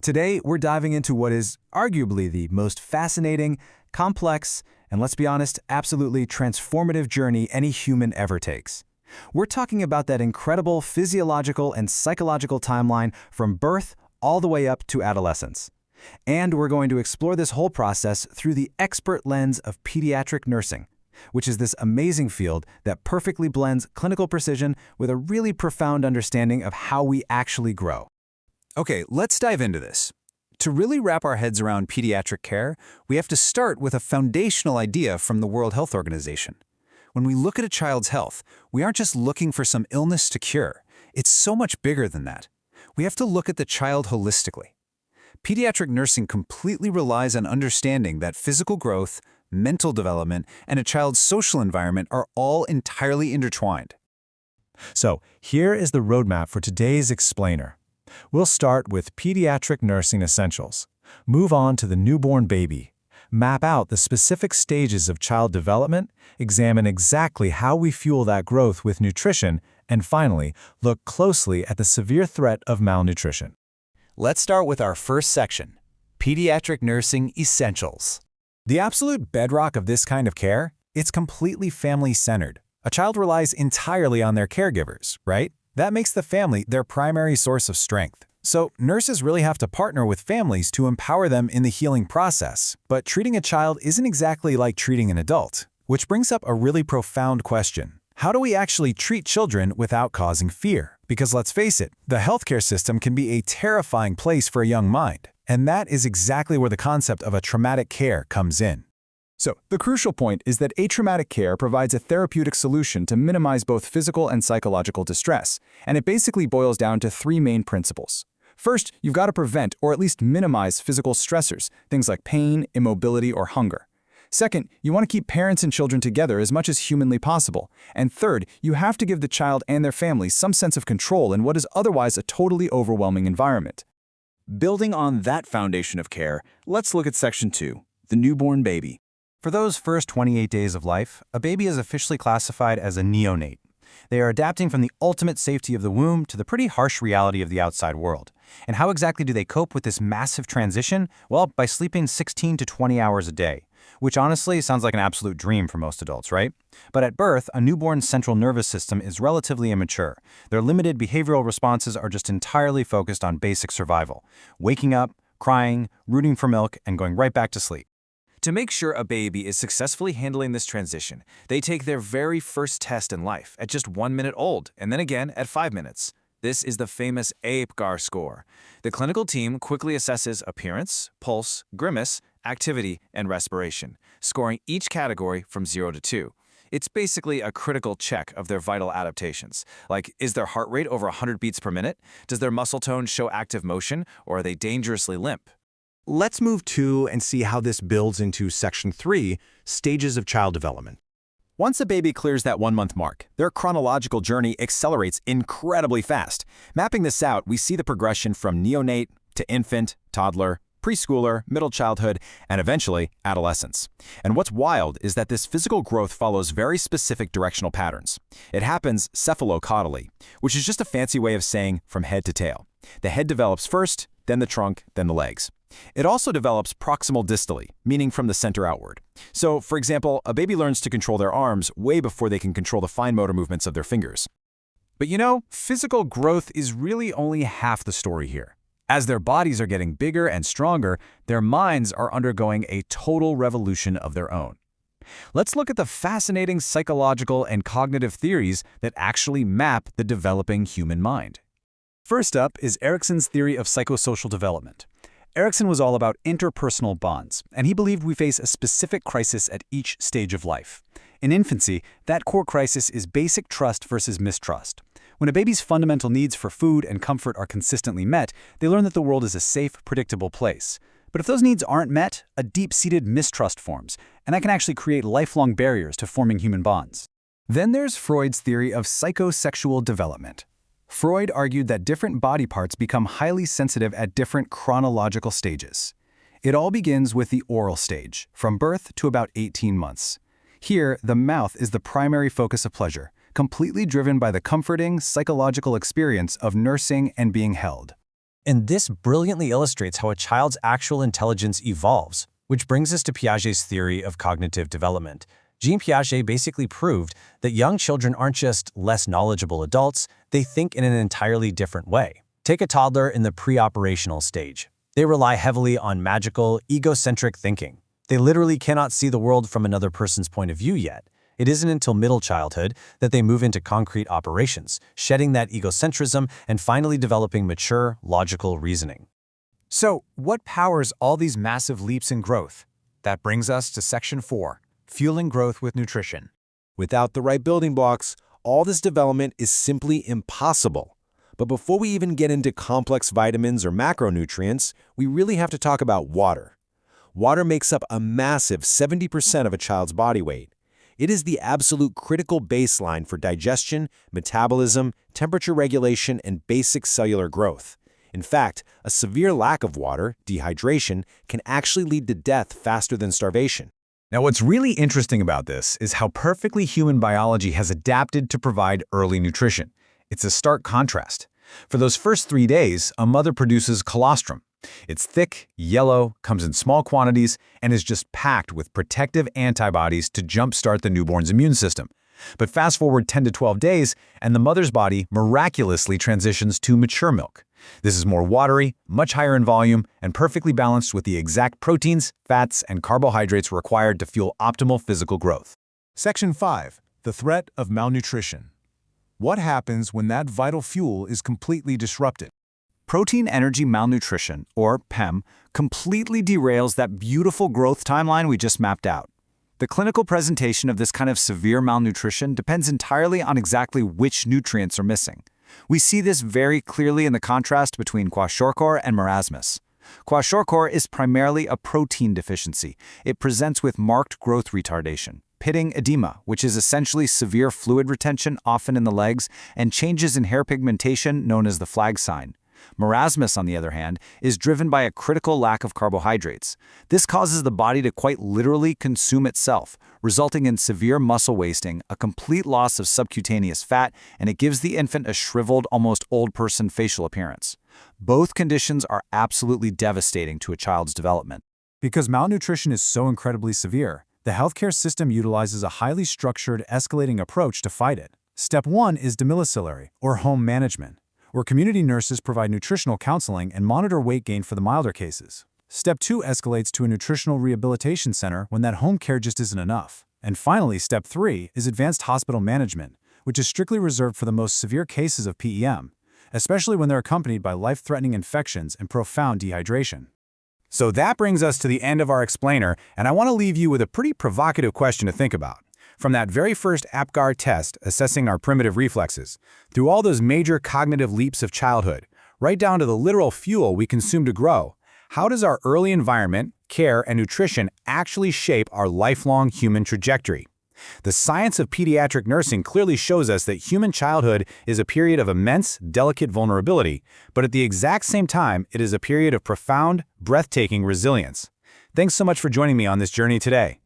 Today, we're diving into what is arguably the most fascinating, complex, and let's be honest, absolutely transformative journey any human ever takes. We're talking about that incredible physiological and psychological timeline from birth all the way up to adolescence. And we're going to explore this whole process through the expert lens of pediatric nursing, which is this amazing field that perfectly blends clinical precision with a really profound understanding of how we actually grow. Okay, let's dive into this. To really wrap our heads around pediatric care, we have to start with a foundational idea from the World Health Organization. When we look at a child's health, we aren't just looking for some illness to cure. It's so much bigger than that. We have to look at the child holistically. Pediatric nursing completely relies on understanding that physical growth, mental development, and a child's social environment are all entirely intertwined. So, here is the roadmap for today's explainer. We'll start with pediatric nursing essentials, move on to the newborn baby, map out the specific stages of child development, examine exactly how we fuel that growth with nutrition, and finally, look closely at the severe threat of malnutrition. Let's start with our first section, Pediatric Nursing Essentials. The absolute bedrock of this kind of care, it's completely family-centered. A child relies entirely on their caregivers, right? That makes the family their primary source of strength. So nurses really have to partner with families to empower them in the healing process. But treating a child isn't exactly like treating an adult, which brings up a really profound question. How do we actually treat children without causing fear? Because let's face it, the healthcare system can be a terrifying place for a young mind. And that is exactly where the concept of a traumatic care comes in. So, the crucial point is that atraumatic care provides a therapeutic solution to minimize both physical and psychological distress, and it basically boils down to three main principles. First, you've got to prevent or at least minimize physical stressors, things like pain, immobility, or hunger. Second, you want to keep parents and children together as much as humanly possible. And third, you have to give the child and their family some sense of control in what is otherwise a totally overwhelming environment. Building on that foundation of care, let's look at Section 2, the newborn baby. For those first 28 days of life, a baby is officially classified as a neonate. They are adapting from the ultimate safety of the womb to the pretty harsh reality of the outside world. And how exactly do they cope with this massive transition? Well, by sleeping 16 to 20 hours a day, which honestly sounds like an absolute dream for most adults, right? But at birth, a newborn's central nervous system is relatively immature. Their limited behavioral responses are just entirely focused on basic survival, waking up, crying, rooting for milk, and going right back to sleep. To make sure a baby is successfully handling this transition, they take their very first test in life at just 1 minute old, and then again at 5 minutes. This is the famous APGAR score. The clinical team quickly assesses appearance, pulse, grimace, activity, and respiration, scoring each category from 0 to 2. It's basically a critical check of their vital adaptations, like is their heart rate over 100 beats per minute? Does their muscle tone show active motion, or are they dangerously limp? Let's move to and see how this builds into Section 3, Stages of Child Development. Once a baby clears that 1-month mark, their chronological journey accelerates incredibly fast. Mapping this out, we see the progression from neonate to infant, toddler, preschooler, middle childhood, and eventually adolescence. And what's wild is that this physical growth follows very specific directional patterns. It happens cephalocaudally, which is just a fancy way of saying from head to tail. The head develops first, then the trunk, then the legs. It also develops proximal distally, meaning from the center outward. So, for example, a baby learns to control their arms way before they can control the fine motor movements of their fingers. But you know, physical growth is really only half the story here. As their bodies are getting bigger and stronger, their minds are undergoing a total revolution of their own. Let's look at the fascinating psychological and cognitive theories that actually map the developing human mind. First up is Erikson's theory of psychosocial development. Erikson was all about interpersonal bonds, and he believed we face a specific crisis at each stage of life. In infancy, that core crisis is basic trust versus mistrust. When a baby's fundamental needs for food and comfort are consistently met, they learn that the world is a safe, predictable place. But if those needs aren't met, a deep-seated mistrust forms, and that can actually create lifelong barriers to forming human bonds. Then there's Freud's theory of psychosexual development. Freud argued that different body parts become highly sensitive at different chronological stages. It all begins with the oral stage, from birth to about 18 months. Here, the mouth is the primary focus of pleasure, completely driven by the comforting, psychological experience of nursing and being held. And this brilliantly illustrates how a child's actual intelligence evolves, which brings us to Piaget's theory of cognitive development. Jean Piaget basically proved that young children aren't just less knowledgeable adults, they think in an entirely different way. Take a toddler in the pre-operational stage. They rely heavily on magical, egocentric thinking. They literally cannot see the world from another person's point of view yet. It isn't until middle childhood that they move into concrete operations, shedding that egocentrism and finally developing mature, logical reasoning. So, what powers all these massive leaps in growth? That brings us to Section 4, Fueling Growth with Nutrition. Without the right building blocks, all this development is simply impossible. But before we even get into complex vitamins or macronutrients, we really have to talk about water. Water makes up a massive 70% of a child's body weight. It is the absolute critical baseline for digestion, metabolism, temperature regulation, and basic cellular growth. In fact, a severe lack of water, dehydration, can actually lead to death faster than starvation. Now, what's really interesting about this is how perfectly human biology has adapted to provide early nutrition. It's a stark contrast. For those first 3 days, a mother produces colostrum. It's thick, yellow, comes in small quantities, and is just packed with protective antibodies to jumpstart the newborn's immune system. But fast forward 10 to 12 days, and the mother's body miraculously transitions to mature milk. This is more watery, much higher in volume, and perfectly balanced with the exact proteins, fats, and carbohydrates required to fuel optimal physical growth. Section 5. The threat of malnutrition. What happens when that vital fuel is completely disrupted? Protein-energy malnutrition, or PEM, completely derails that beautiful growth timeline we just mapped out. The clinical presentation of this kind of severe malnutrition depends entirely on exactly which nutrients are missing. We see this very clearly in the contrast between kwashiorkor and marasmus. Kwashiorkor is primarily a protein deficiency. It presents with marked growth retardation, pitting edema, which is essentially severe fluid retention, often in the legs, and changes in hair pigmentation known as the flag sign. Marasmus, on the other hand, is driven by a critical lack of carbohydrates. This causes the body to quite literally consume itself, resulting in severe muscle wasting, a complete loss of subcutaneous fat, and it gives the infant a shriveled, almost old person facial appearance. Both conditions are absolutely devastating to a child's development. Because malnutrition is so incredibly severe, the healthcare system utilizes a highly structured, escalating approach to fight it. Step 1 is domiciliary, or home management, where community nurses provide nutritional counseling and monitor weight gain for the milder cases. Step 2 escalates to a nutritional rehabilitation center when that home care just isn't enough. And finally, Step 3 is advanced hospital management, which is strictly reserved for the most severe cases of PEM, especially when they're accompanied by life-threatening infections and profound dehydration. So that brings us to the end of our explainer, and I want to leave you with a pretty provocative question to think about. From that very first APGAR test assessing our primitive reflexes, through all those major cognitive leaps of childhood, right down to the literal fuel we consume to grow, how does our early environment, care, and nutrition actually shape our lifelong human trajectory? The science of pediatric nursing clearly shows us that human childhood is a period of immense, delicate vulnerability, but at the exact same time, it is a period of profound, breathtaking resilience. Thanks so much for joining me on this journey today.